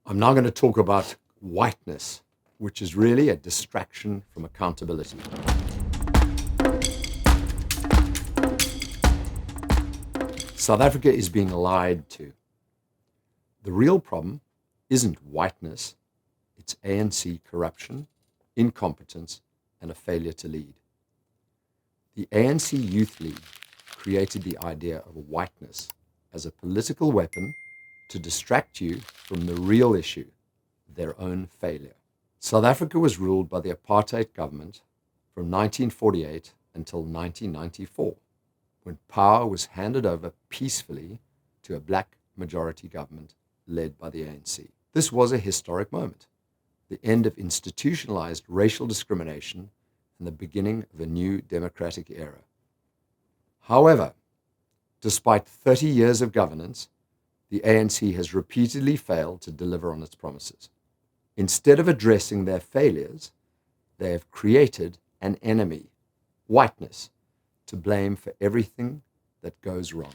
I'm now going to talk about whiteness, which is really a distraction from accountability. South Africa is being lied to. The real problem isn't whiteness, it's ANC corruption, incompetence, and a failure to lead. The ANC Youth League created the idea of whiteness as a political weapon to distract you from the real issue, their own failure. South Africa was ruled by the apartheid government from 1948 until 1994, when power was handed over peacefully to a black majority government led by the ANC. This was a historic moment, the end of institutionalized racial discrimination and the beginning of a new democratic era. However, despite 30 years of governance, the ANC has repeatedly failed to deliver on its promises. Instead of addressing their failures, they have created an enemy, whiteness, to blame for everything that goes wrong.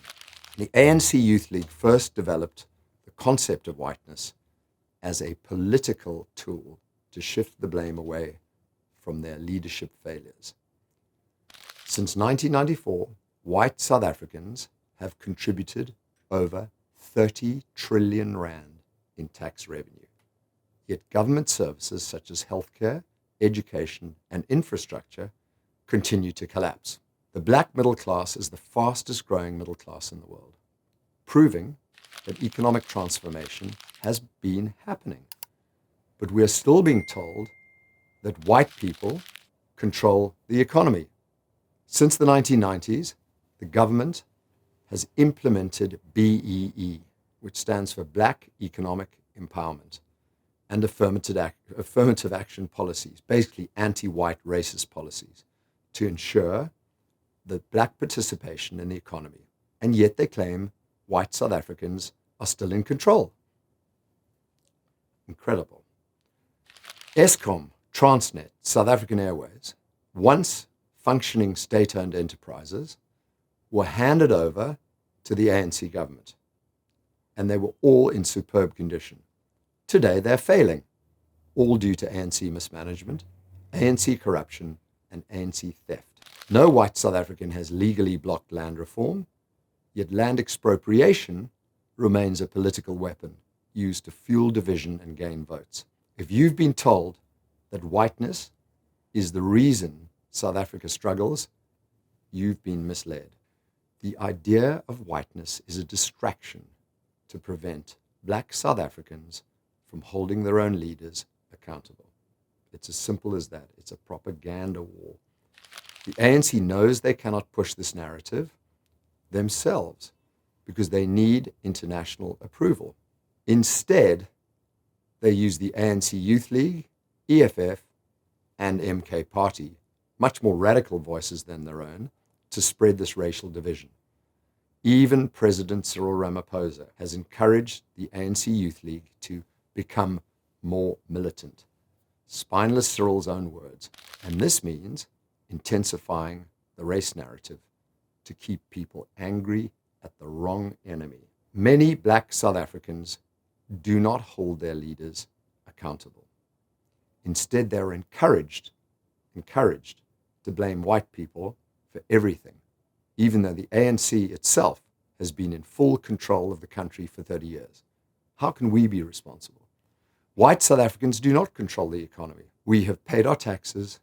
The ANC Youth League first developed the concept of whiteness as a political tool to shift the blame away from their leadership failures. Since 1994, white South Africans have contributed over 30 trillion rand in tax revenue. Yet government services such as healthcare, education, and infrastructure continue to collapse. The black middle class is the fastest growing middle class in the world, proving that economic transformation has been happening. But we are still being told that white people control the economy. Since the 1990s, the government has implemented BEE, which stands for Black Economic Empowerment, and affirmative action policies, basically anti-white racist policies, to ensure that black participation in the economy. And yet they claim white South Africans are still in control. Incredible. Eskom, Transnet, South African Airways, once functioning state-owned enterprises, were handed over to the ANC government, and they were all in superb condition. Today, they're failing, all due to ANC mismanagement, ANC corruption, and ANC theft. No white South African has legally blocked land reform, yet land expropriation remains a political weapon used to fuel division and gain votes. If you've been told that whiteness is the reason South Africa struggles, you've been misled. The idea of whiteness is a distraction to prevent black South Africans from holding their own leaders accountable. It's as simple as that. It's a propaganda war. The ANC knows they cannot push this narrative themselves because they need international approval. Instead, they use the ANC Youth League, EFF, and MK Party, much more radical voices than their own, to spread this racial division. Even President Cyril Ramaphosa has encouraged the ANC Youth League to become more militant. Spineless Cyril's own words. And this means intensifying the race narrative to keep people angry at the wrong enemy. Many black South Africans do not hold their leaders accountable. Instead, they're encouraged to blame white people for everything, even though the ANC itself has been in full control of the country for 30 years. How can we be responsible? White South Africans do not control the economy. We have paid our taxes,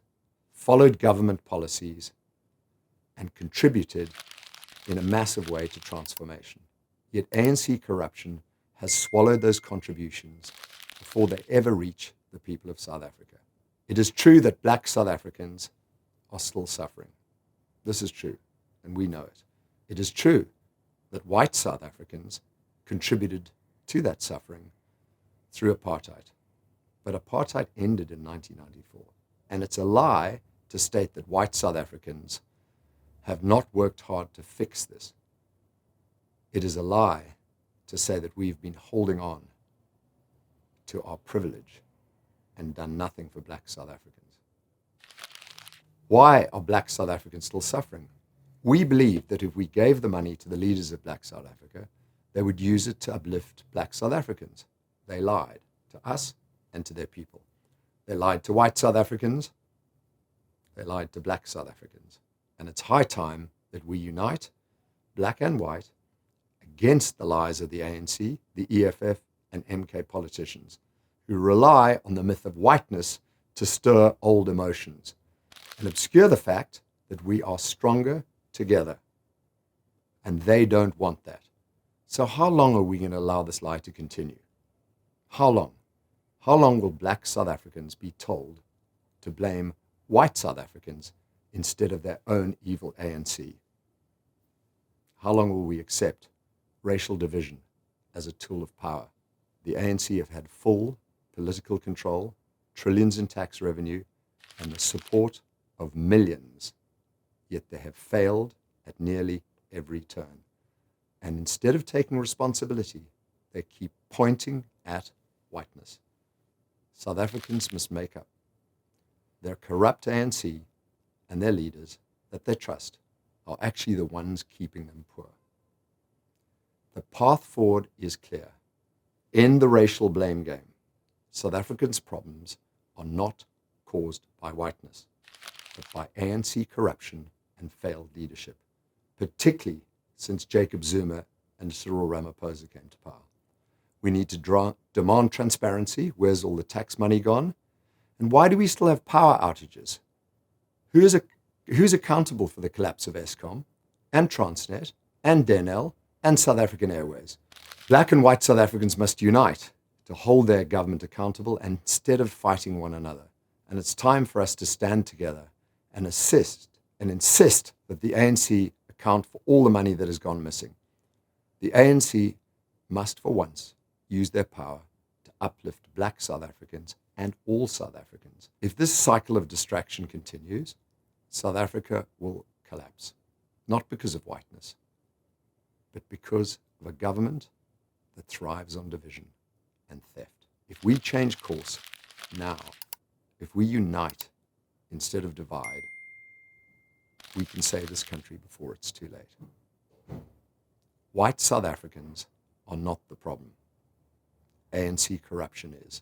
followed government policies, and contributed in a massive way to transformation. Yet ANC corruption has swallowed those contributions before they ever reach the people of South Africa. It is true that black South Africans are still suffering. This is true, and we know it. It is true that white South Africans contributed to that suffering through apartheid. But apartheid ended in 1994. And it's a lie to state that white South Africans have not worked hard to fix this. It is a lie to say that we've been holding on to our privilege and done nothing for black South Africans. Why are black South Africans still suffering? We believe that if we gave the money to the leaders of black South Africa, they would use it to uplift black South Africans. They lied. to us and to their people. They lied to white South Africans. They lied to black South Africans. And it's high time that we unite, black and white, against the lies of the ANC, the EFF, and MK politicians who rely on the myth of whiteness to stir old emotions and obscure the fact that we are stronger together. And they don't want that. So how long are we going to allow this lie to continue? How long? How long will black South Africans be told to blame white South Africans instead of their own evil ANC? How long will we accept racial division as a tool of power? The ANC have had full political control, trillions in tax revenue, and the support of millions, yet they have failed at nearly every turn. And instead of taking responsibility, they keep pointing at whiteness. South Africans must make up. Their corrupt ANC and their leaders that they trust are actually the ones keeping them poor. The path forward is clear. End the racial blame game. South Africans' problems are not caused by whiteness, but by ANC corruption and failed leadership, particularly since Jacob Zuma and Cyril Ramaphosa came to power. We need to demand transparency. Where's all the tax money gone? And why do we still have power outages? Who's accountable for the collapse of Eskom and Transnet and Denel and South African Airways? Black and white South Africans must unite to hold their government accountable instead of fighting one another. And it's time for us to stand together and insist that the ANC account for all the money that has gone missing. The ANC must, for once, use their power to uplift black South Africans and all South Africans. If this cycle of distraction continues, South Africa will collapse, not because of whiteness, but because of a government that thrives on division and theft. If we change course now, if we unite instead of divide, we can save this country before it's too late. White South Africans are not the problem. ANC corruption is.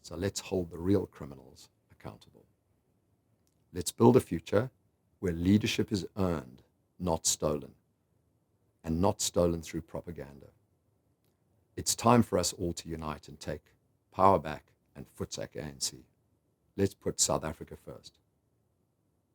So let's hold the real criminals accountable. Let's build a future where leadership is earned, not stolen, and not stolen through propaganda. It's time for us all to unite and take power back and footsack ANC. Let's put South Africa first.